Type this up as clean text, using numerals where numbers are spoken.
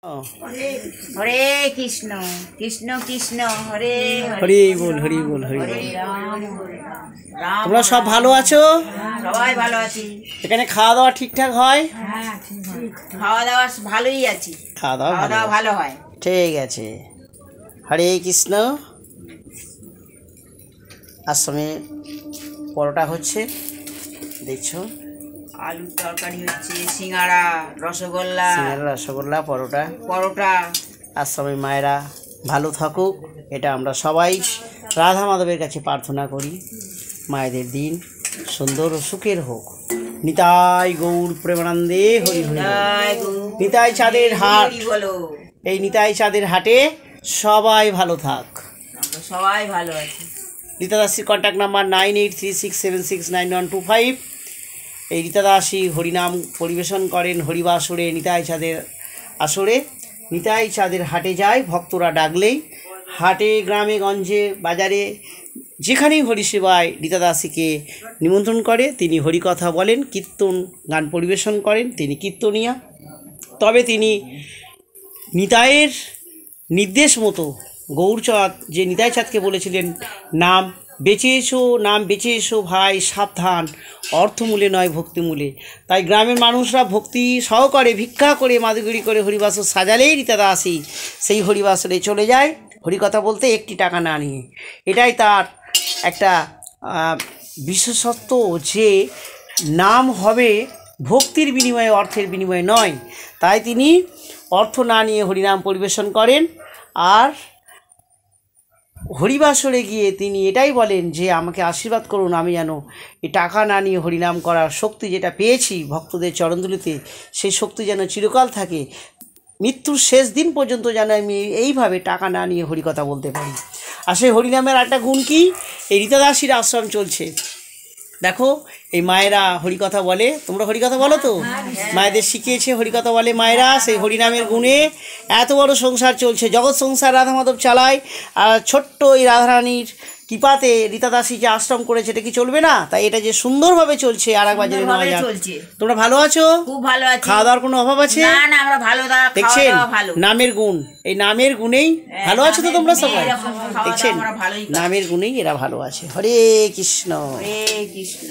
হরে কৃষ্ণ কৃষ্ণ কৃষ্ণ হরে হরি বল হরি বল হরি বল। তোমরা সব ভালো আছো? সবাই ভালো আছি। এখানে খাওয়া দাওয়া ঠিকঠাক হয়? খাওয়া দাওয়া ভালোই আছি। খাওয়া দাওয়া ভালো হয়। ঠিক আছে। হরে কৃষ্ণ। আশ্রমে পরোটা হচ্ছে, দেখছো, আলুর তরকারি হচ্ছে, সিঙ্গাড়া, রসগোল্লা, রসগোল্লা, পরোটা। আশ্রমের মায়েরা ভালো থাকুক, এটা আমরা সবাই রাধা মাধবের কাছে প্রার্থনা করি। মায়েদের দিন সুন্দর ও সুখের হোক। নিতাই গৌর প্রেমানন্দে হরি হরি। নিতাই চাঁদের হাট, এই নিতাই চাঁদের হাটে সবাই ভালো থাক। সবাই ভালো আছে। রীতা দাসীর কন্ট্যাক্ট নাম্বার 9836769125। এই রীতা দাসী হরিনাম পরিবেশন করেন হরিবাসরে, নিতাই চাঁদের আসরে। নিতাই চাঁদের হাটে যায় ভক্তরা ডাকলেই, হাটে গ্রামে গঞ্জে বাজারে যেখানেই হরিসেবায় রীতা দাসীকে নিমন্ত্রণ করে। তিনি হরিকথা বলেন, কীর্তন গান পরিবেশন করেন, তিনি কীর্তনিয়া। তবে তিনি নিতাইয়ের নির্দেশ মতো গৌরচাঁদ যে নিতাই চাঁদকে বলেছিলেন, নাম বেঁচে এসো ভাই সাবধান, অর্থমূলে নয় ভক্তিমূলে। তাই গ্রামের মানুষরা ভক্তি সহকারে ভিক্ষা করে মাদুগুড়ি করে হরিবাসর সাজালেই রীতা দাসী সেই হরিবাসরে চলে যায় হরিকথা বলতে, একটি টাকা না নিয়ে। এটাই তার একটা বিশেষত্ব, যে নাম হবে ভক্তির বিনিময়ে, অর্থের বিনিময়ে নয়। তাই তিনি অর্থ না নিয়ে হরিনাম পরিবেশন করেন। আর হরিবাসরে গিয়ে তিনি এটাই বলেন যে আমাকে আশীর্বাদ করুন, আমি যেন এই টাকা না নিয়ে হরিনাম করার শক্তি যেটা পেয়েছি ভক্তদের চরণধুলিতে, সেই শক্তি যেন চিরকাল থাকে, মৃত্যুর শেষ দিন পর্যন্ত যেন আমি এইভাবে টাকা না নিয়ে হরিকথা বলতে পারি। আর সেই হরিনামের একটা গুণ কি, এই রীতা দাসীর আশ্রম চলছে। দেখো, এই মায়েরা হরিকথা বলে, তোমরা হরিকথা বলো তো? মায়েদের শিখিয়েছে হরিকথা বলে মায়েরা, সেই হরিনামের গুণে এত বড় সংসার চলছে। জগৎ সংসার রাধা মাধব চালায়, আর ছোট্ট এই রাধারানীর কৃপাতে রীতা দাসী যে আশ্রম করেছে, এটা কি চলবে না? তাই এটা যে সুন্দরভাবে চলছে আর একবার জেনে নেওয়া যাক। তোমরা ভালো আছো? খুব ভালো আছি। খাওয়া দাওয়ার কোনো অভাব আছে? না না, আমরা ভালো। দেখছেন নামের গুণ, এই নামের গুণেই ভালো আছো তো তোমরা সবাই? দেখছেন নামের গুণেই এরা ভালো আছে। হরে কৃষ্ণ, হরে কৃষ্ণ।